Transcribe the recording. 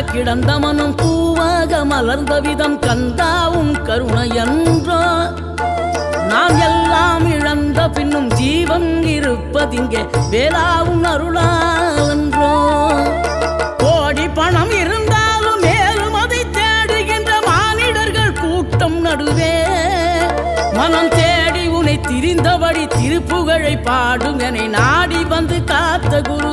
கிடந்த மனம் பூவாக மலர்ந்த விதம் கந்தாவும் கருணையன்றோ நாம் எல்லாம் இழந்த பின்னும் ஜீவன் இருப்பதிங்கே வேளாவும் அருளாவென்றோ கோடி பணம் இருந்தாலும் மேலும் அதை தேடுகின்ற மானிடர்கள் கூட்டம் நடுவே மனம் தேடி உனை திரிந்தபடி திருப்புகழை பாடும் என நாடி வந்து காத்த குரு